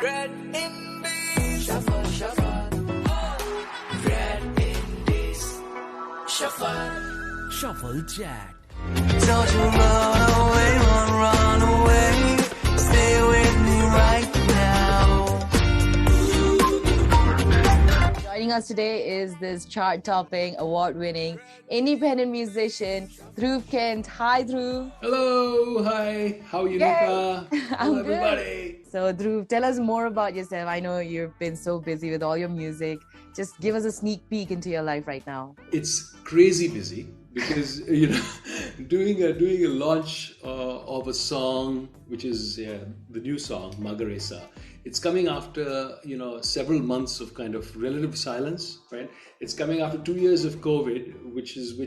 Red Indies. Shuffle, shuffle. Red Indies. Shuffle. Shuffle chat. Don't you run away, run away. Stay with me right now. Joining us today is this chart-topping, award-winning, independent musician, DRUV KENT. Hi, DRUV. Hello, hi. How are you, NIpa? Hello, everybody. So, DRUV, tell us more about yourself. I know you've been so busy with all your music. Just give us a sneak peek into your life right now. It's crazy busy because doing a launch of a song, which is the new song Magaresa. It's coming after several months of kind of relative silence, right? It's coming after 2 years of COVID, which is the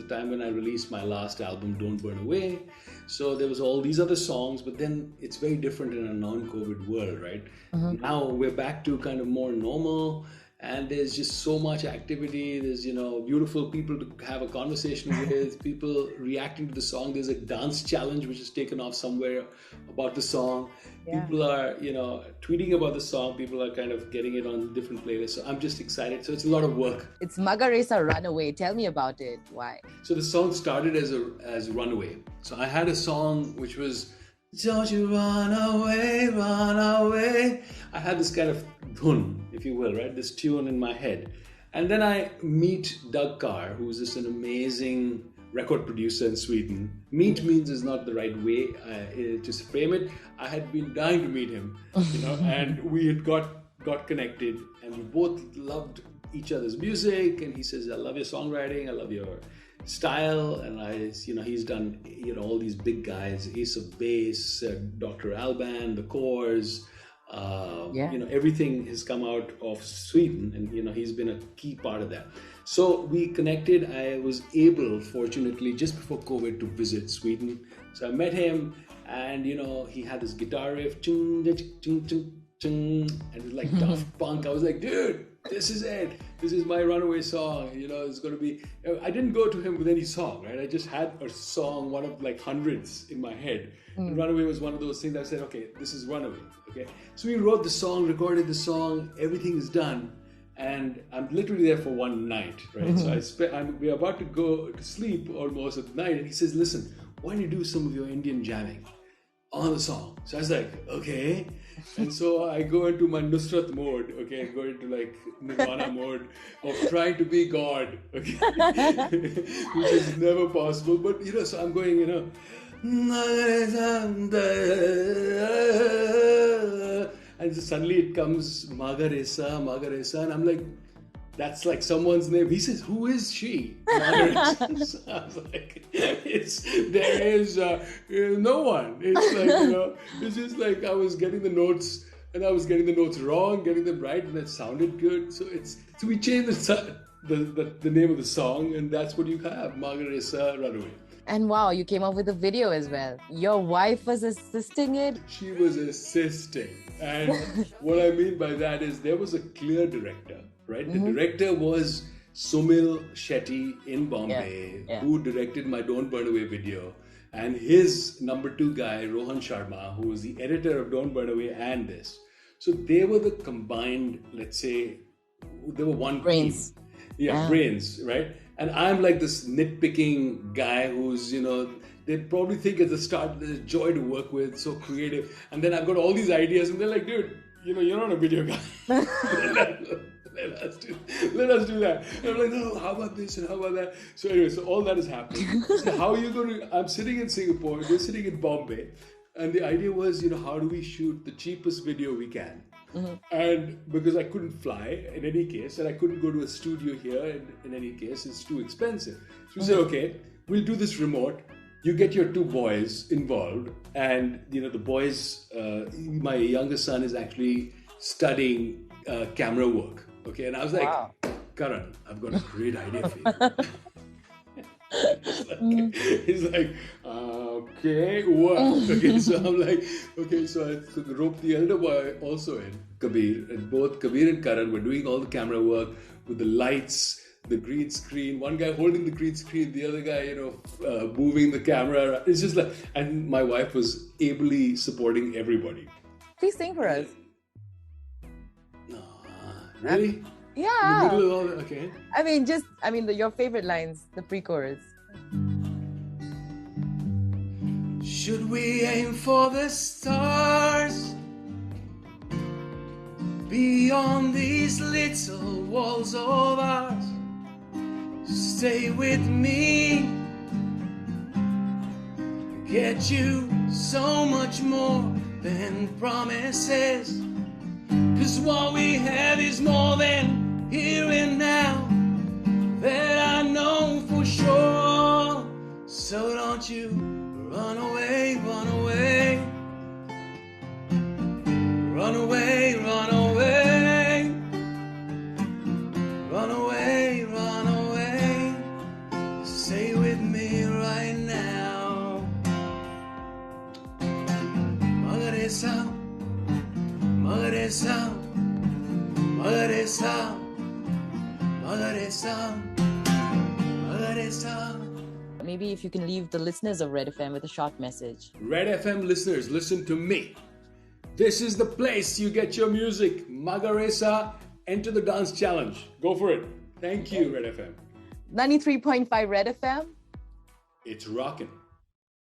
time when I released my last album, Don't Burn Away. So there was all these other songs, but then it's very different in a non-COVID world, right? Mm-hmm. Now we're back to kind of more normal. And there's just so much activity. There's, beautiful people to have a conversation with, people reacting to the song. There's a dance challenge which is taken off somewhere about the song. Yeah. People are, tweeting about the song. People are kind of getting it on different playlists. So I'm just excited. So it's a lot of work. It's Magaresa Runaway. Tell me about it. Why? So the song started as Runaway. So I had a song which was, don't you run away, run away. I had this kind of dhun, if you will, right? This tune in my head. And then I meet Doug Carr, who's just an amazing record producer in Sweden. Meet means is not the right way to frame it. I had been dying to meet him, and we had got connected, and we both loved each other's music. And he says, I love your songwriting, I love your style, and he's done all these big guys, Ace of Base, Dr. Alban, The Corrs, everything has come out of Sweden, and he's been a key part of that. So we connected. I was able, fortunately, just before COVID, to visit Sweden. So I met him, and he had this guitar riff, chung, chung, chung, chung, and it was like Daft Punk. I was like, dude, this is it. This is my Runaway song. It's going to be... I didn't go to him with any song, right? I just had a song, one of like hundreds in my head. And Runaway was one of those things I said, okay, this is Runaway. Okay. So we wrote the song, recorded the song, everything is done. And I'm literally there for one night, right? So we're about to go to sleep almost at night. And he says, listen, why don't you do some of your Indian jamming on the song? So I was like, okay. And so I go into my Nusrat mode, okay, go into like Nirvana mode of trying to be God, okay, which is never possible. But, so I'm going, and suddenly it comes Magaresa, and I'm like, that's like someone's name. He says, who is she? Magaresa. So I was like, there is no one. It's like, it's just like I was getting the notes, and I was getting the notes wrong, getting them right, and it sounded good. So we changed the name of the song, and that's what you have, Magaresa Runaway. And wow, you came up with a video as well. Your wife was assisting it? She was assisting. And what I mean by that is there was a clear director, right? Mm-hmm. The director was Sumil Shetty in Bombay, who directed my Don't Burn Away video. And his number 2 guy, Rohan Sharma, who was the editor of Don't Burn Away and this. So they were the combined, let's say, they were one brains. Team. Yeah, brains, right? And I'm like this nitpicking guy who's, they probably think at the start there's joy to work with, so creative. And then I've got all these ideas, and they're like, dude, you're not a video guy. Let us do that. And I'm like, no, how about this and how about that? So anyway, so all that is happening. So how are you going to... I'm sitting in Singapore, we're sitting in Bombay, and the idea was, how do we shoot the cheapest video we can? Mm-hmm. And because I couldn't fly in any case, and I couldn't go to a studio here in any case, it's too expensive. So we said, okay, we'll do this remote. You get your 2 boys involved, and the boys, my youngest son is actually studying camera work. Okay, and I was like, wow. Karan, I've got a great idea for you. He's like, okay, what? Okay, so I'm like, okay, so I roped the elder boy also in, Kabir, and both Kabir and Karan were doing all the camera work with the lights, the green screen, one guy holding the green screen, the other guy, moving the camera. It's just like, and my wife was ably supporting everybody. Please sing for us. No, really? Yeah. In the middle of all the, okay. Your favorite lines, the pre-chorus. Should we aim for the stars beyond these little walls of ours? Stay with me, get you so much more than promises. 'Cause what we have is more than here and now, that I know for sure. So don't you run away, run away, run away, run away, run away, run away. Stay with me right now. Magaresa, Magaresa, Magaresa, Magaresa, Magaresa. Maybe if you can leave the listeners of Red FM with a short message. Red FM listeners, listen to me. This is the place you get your music. Magaresa, enter the dance challenge. Go for it. Thank you, Red FM. 93.5 Red FM. It's rockin'.